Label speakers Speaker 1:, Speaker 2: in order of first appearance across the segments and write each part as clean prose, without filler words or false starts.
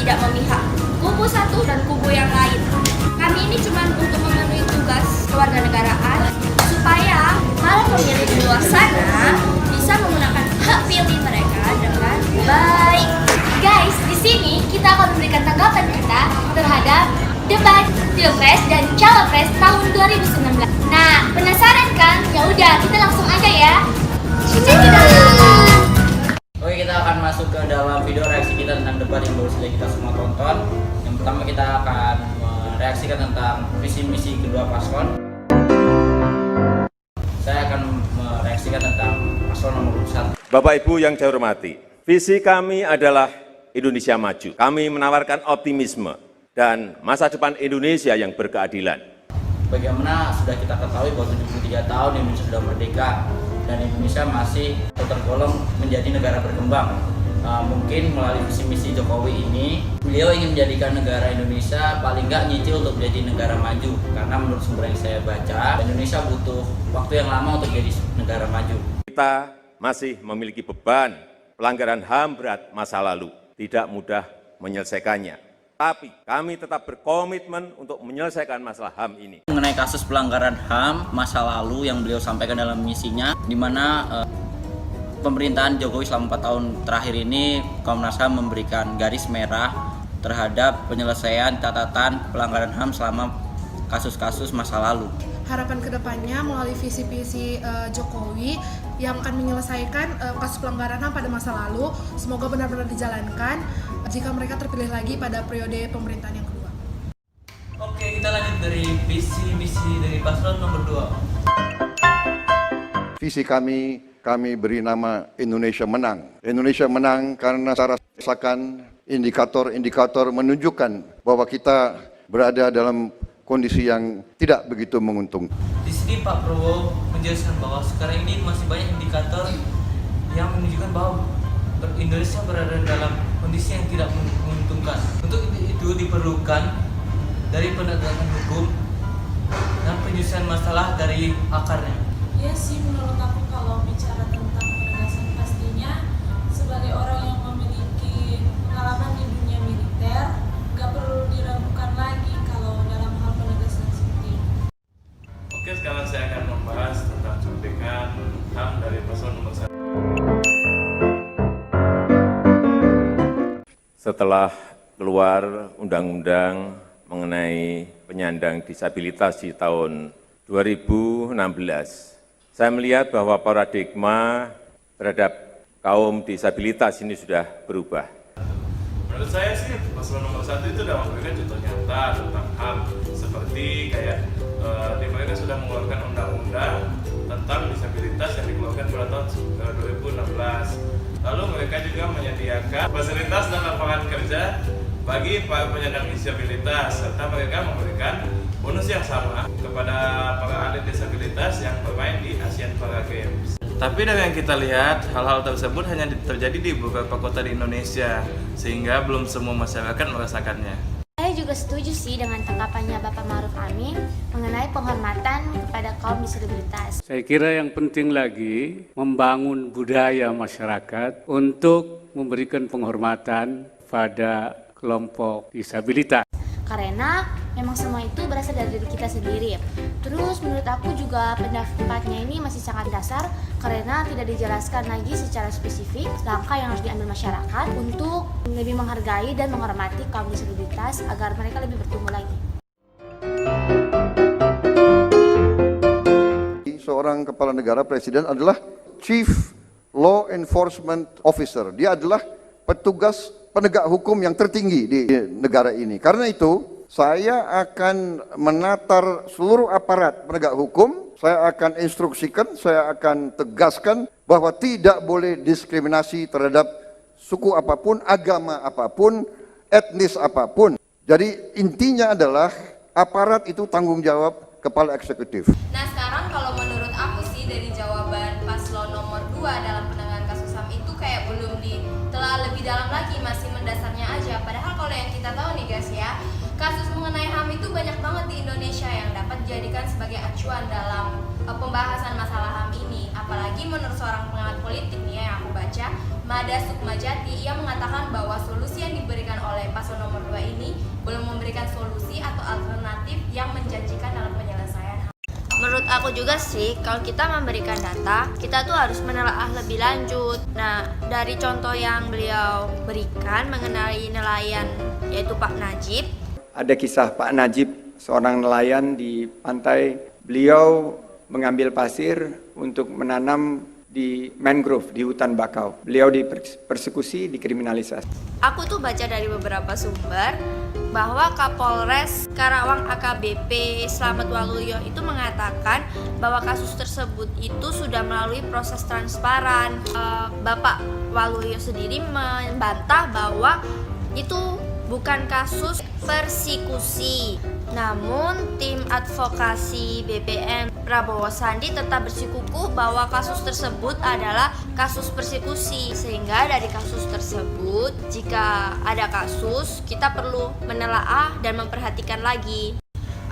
Speaker 1: tidak memihak kubu satu dan kubu yang lain. Kami ini cuma untuk memenuhi tugas kewarganegaraan supaya para pemilih di luar sana bisa menggunakan hak pilih mereka dengan baik. Guys, di sini kita akan memberikan tanggapan kita terhadap debat Pilpres dan Cawapres tahun 2019. Nah, penasaran kan? Ya udah, kita langsung aja ya.
Speaker 2: Oke, kita akan masuk ke dalam video reaksi kita tentang debat yang baru saja kita semua tonton. Yang pertama kita akan mereaksikan tentang visi misi kedua paslon. Saya akan mereaksikan tentang paslon nomor 1.
Speaker 3: Bapak Ibu yang saya hormati, visi kami adalah Indonesia maju. Kami menawarkan optimisme dan masa depan Indonesia yang berkeadilan.
Speaker 2: Bagaimana sudah kita ketahui bahwa 73 tahun Indonesia sudah merdeka dan Indonesia masih tergolong menjadi negara berkembang. Mungkin melalui visi misi Jokowi ini, beliau ingin menjadikan negara Indonesia paling nggak nyicil untuk menjadi negara maju. Karena menurut sumber yang saya baca, Indonesia butuh waktu yang lama untuk jadi negara maju.
Speaker 3: Kita masih memiliki beban pelanggaran HAM berat masa lalu, tidak mudah menyelesaikannya. Tapi kami tetap berkomitmen untuk menyelesaikan masalah HAM ini.
Speaker 2: Mengenai kasus pelanggaran HAM masa lalu yang beliau sampaikan dalam misinya, di mana pemerintahan Jokowi selama 4 tahun terakhir ini Komnas HAM memberikan garis merah terhadap penyelesaian catatan pelanggaran HAM selama kasus-kasus masa lalu.
Speaker 4: Harapan kedepannya melalui visi-visi Jokowi yang akan menyelesaikan kasus pelanggaran HAM pada masa lalu, semoga benar-benar dijalankan jika mereka terpilih lagi pada periode pemerintahan yang kedua.
Speaker 5: Oke, kita lanjut dari visi misi dari paslon nomor 2.
Speaker 6: Visi kami beri nama Indonesia Menang. Indonesia menang karena saya rasakan indikator-indikator menunjukkan bahwa kita berada dalam kondisi yang tidak begitu menguntungkan.
Speaker 5: Di sini Pak Prabowo menjelaskan bahwa sekarang ini masih banyak indikator yang menunjukkan bahwa Indonesia berada dalam kondisi yang tidak menguntungkan. Untuk itu diperlukan dari penegakan hukum dan penyelesaian masalah dari akarnya.
Speaker 7: Ya sih, menurut aku kalau bicara tentang penegasan pastinya sebagai orang yang memiliki pengalaman di dunia militer nggak perlu diragukan lagi kalau dalam hal penegasan seperti ini.
Speaker 8: Oke, sekarang saya akan membahas tentang cuplikan HAM dari paslon nomor 1.
Speaker 3: Setelah keluar undang-undang mengenai penyandang disabilitas di tahun 2016, saya melihat bahwa paradigma terhadap kaum disabilitas ini sudah berubah.
Speaker 8: Menurut saya sih paslon nomor 1 itu sudah memberikan contoh nyata tentang HAM, seperti kayak mereka sudah mengeluarkan undang-undang tentang disabilitas yang dikeluarkan pada tahun 2016. Lalu mereka juga menyediakan fasilitas dan lapangan kerja bagi para penyandang disabilitas, serta mereka memberikan bonus yang sama kepada para atlet disabilitas yang bermain di Asian Para Games. Tapi dari yang kita lihat, hal-hal tersebut hanya terjadi di beberapa kota di Indonesia, sehingga belum semua masyarakat merasakannya.
Speaker 1: Saya juga setuju sih dengan tanggapannya Bapak Ma'ruf Amin mengenai penghormatan kepada kaum disabilitas.
Speaker 9: Saya kira yang penting lagi membangun budaya masyarakat untuk memberikan penghormatan pada kelompok disabilitas.
Speaker 1: Karena memang semua itu berasal dari diri kita sendiri. Terus menurut aku juga pendapatnya ini masih sangat dasar karena tidak dijelaskan lagi secara spesifik langkah yang harus diambil masyarakat untuk lebih menghargai dan menghormati kaum disabilitas agar mereka lebih bertumbuh lagi.
Speaker 6: Seorang kepala negara, presiden adalah Chief Law Enforcement Officer. Dia adalah petugas penegak hukum yang tertinggi di negara ini. Karena itu, saya akan menatar seluruh aparat penegak hukum, saya akan instruksikan, saya akan tegaskan bahwa tidak boleh diskriminasi terhadap suku apapun, agama apapun, etnis apapun. Jadi intinya adalah aparat itu tanggung jawab kepala eksekutif.
Speaker 10: Nah sekarang kalau menurut aku sih dari jawaban paslon nomor 2 dalam penanganan kasus HAM itu kayak belum ditelah lebih dalam lagi, masih mendasarnya aja. Padahal kalau yang kita tahu nih guys ya, kasus mengenai HAM itu banyak banget di Indonesia yang dapat dijadikan sebagai acuan dalam pembahasan masalah HAM ini. Apalagi menurut seorang pengamat politik nih yang aku baca, Mada Sukmajati, ia mengatakan bahwa solusi yang diberikan oleh paslon memberikan solusi atau alternatif yang menjanjikan dalam penyelesaian.
Speaker 1: Menurut aku juga sih, kalau kita memberikan data, kita tuh harus menelaah lebih lanjut. Nah, dari contoh yang beliau berikan mengenai nelayan, yaitu Pak Najib.
Speaker 11: Ada kisah Pak Najib, seorang nelayan di pantai. Beliau mengambil pasir untuk menanam di mangrove, di hutan bakau. Beliau dipersekusi, dikriminalisasi.
Speaker 1: Aku tuh baca dari beberapa sumber bahwa Kapolres Karawang AKBP Slamet Waluyo itu mengatakan bahwa kasus tersebut itu sudah melalui proses transparan. Bapak Waluyo sendiri membantah bahwa itu bukan kasus persekusi. Namun tim advokasi BBM Prabowo Sandi tetap bersikukuh bahwa kasus tersebut adalah kasus persekusi, sehingga dari kasus tersebut jika ada kasus kita perlu menelaah dan memperhatikan lagi.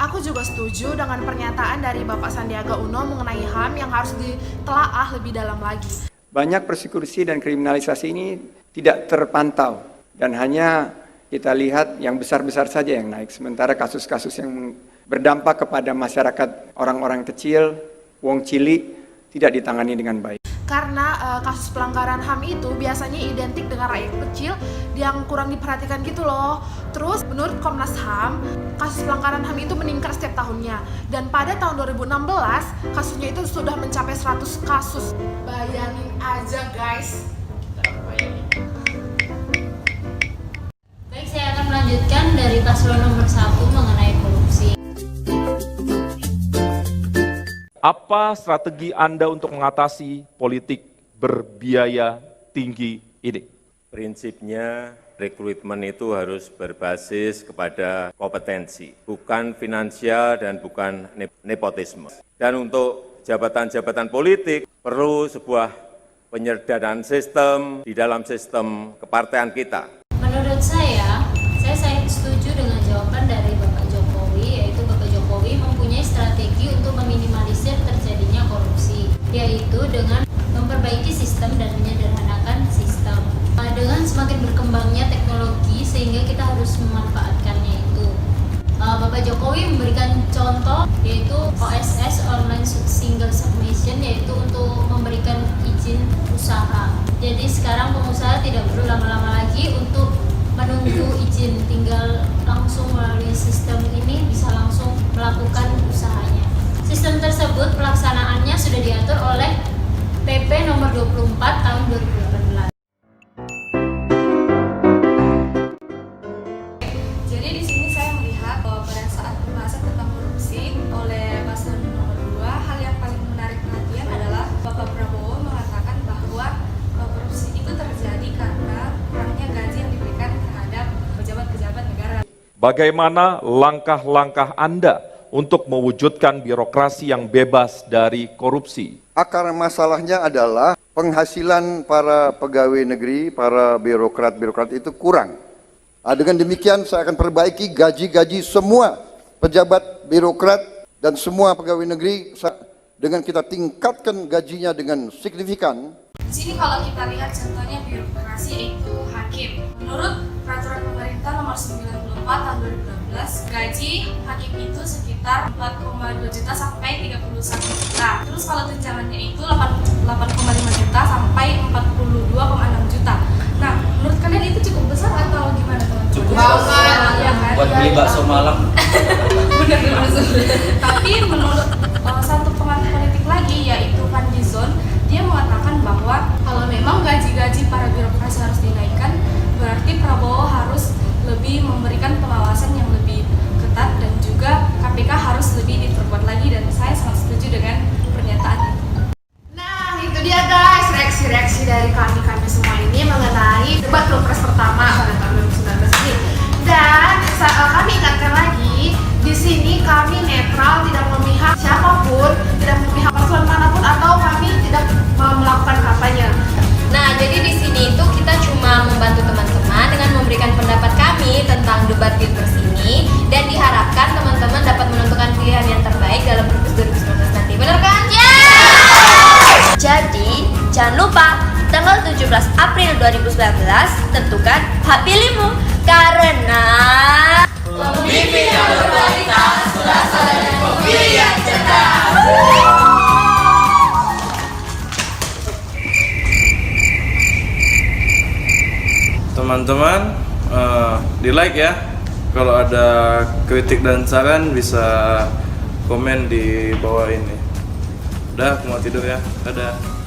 Speaker 4: Aku juga setuju dengan pernyataan dari Bapak Sandiaga Uno mengenai HAM yang harus ditelaah lebih dalam lagi.
Speaker 11: Banyak persekusi dan kriminalisasi ini tidak terpantau dan hanya kita lihat yang besar-besar saja yang naik, sementara kasus-kasus yang berdampak kepada masyarakat orang-orang kecil, wong cilik, tidak ditangani dengan baik.
Speaker 4: Karena kasus pelanggaran HAM itu biasanya identik dengan rakyat kecil yang kurang diperhatikan gitu loh. Terus menurut Komnas HAM, kasus pelanggaran HAM itu meningkat setiap tahunnya. Dan pada tahun 2016, kasusnya itu sudah mencapai 100 kasus. Bayangin aja guys.
Speaker 12: Baik, saya akan melanjutkan dari paslon nomor 1 mengenai korupsi.
Speaker 13: Apa strategi Anda untuk mengatasi politik berbiaya tinggi ini?
Speaker 3: Prinsipnya rekrutmen itu harus berbasis kepada kompetensi, bukan finansial dan bukan nepotisme. Dan untuk jabatan-jabatan politik perlu sebuah penyederhanaan sistem di dalam sistem kepartean kita.
Speaker 12: Menurut saya setuju dengan jawaban dari Bapak Jokowi, yaitu Bapak Jokowi mempunyai strategi untuk meminimalisir terjadinya korupsi, yaitu dengan memperbaiki sistem dan menyederhanakan sistem. Dengan semakin berkembangnya teknologi sehingga kita harus memanfaatkannya itu. Bapak Jokowi memberikan contoh yaitu OSS (Online Single Submission), yaitu untuk memberikan izin usaha. Jadi sekarang pengusaha tidak perlu lama-lama lagi untuk menunggu izin, tinggal langsung melalui sistem ini bisa langsung melakukan usahanya. Sistem tersebut pelaksanaannya sudah diatur oleh PP nomor 24 tahun 2018.
Speaker 7: Jadi di sini saya melihat bahwa pada saat pembahasan tentang korupsi oleh paslon nomor 2, hal yang paling menarik perhatian adalah Bapak Prabowo mengatakan bahwa korupsi itu terjadi karena kurangnya gaji yang diberikan terhadap pejabat-pejabat negara.
Speaker 13: Bagaimana langkah-langkah Anda untuk mewujudkan birokrasi yang bebas dari korupsi?
Speaker 6: Akar masalahnya adalah penghasilan para pegawai negeri, para birokrat itu kurang. Dengan demikian saya akan perbaiki gaji-gaji semua pejabat birokrat dan semua pegawai negeri dengan kita tingkatkan gajinya dengan signifikan.
Speaker 7: Di sini kalau kita lihat contohnya birokrasi yaitu hakim. Menurut peraturan pemerintah nomor 94 tahun 2016, gaji hakim itu sekitar 4,2 juta sampai 31 juta. Terus kalau tunjangannya itu 8,5 juta sampai 42,6 juta. Nah, menurut kalian itu cukup besar atau gimana teman-teman?
Speaker 2: Cukup
Speaker 7: besar. Ya, kan?
Speaker 2: Buat beli bakso malam.
Speaker 7: Benar-benar. Tapi menurut satu pengamat politik lagi yaitu Fadli Zon, dia mengatakan bahwa kalau memang gaji-gaji para birokrasi harus dinaikkan, berarti Prabowo harus lebih memberikan pengawasan yang lebih ketat dan juga KPK harus lebih diperkuat lagi, dan saya sangat setuju dengan pernyataan itu.
Speaker 4: Nah, itu dia guys, reaksi-reaksi dari kami semua ini mengenai debat Pilpres pertama pada tahun 2019 ini. Dan kami ingatkan lagi, di sini kami netral, tidak memihak siapapun, tidak memihak paslon manapun, atau kami tidak melakukan kampanye.
Speaker 10: Nah, jadi di sini itu kita cuma membantu teman-teman dengan memberikan pendapat kami tentang debat Pilpres ini, dan diharapkan teman-teman dapat menentukan pilihan yang terbaik dalam Pilpres 2019 nanti. Benar kan?
Speaker 1: Jadi, jangan lupa tanggal 17 April 2019 tentukan hak pilihmu, karena
Speaker 8: teman-teman di like ya. Kalau ada kritik dan saran bisa komen di bawah ini. Udah, aku mau tidur ya. Dadah.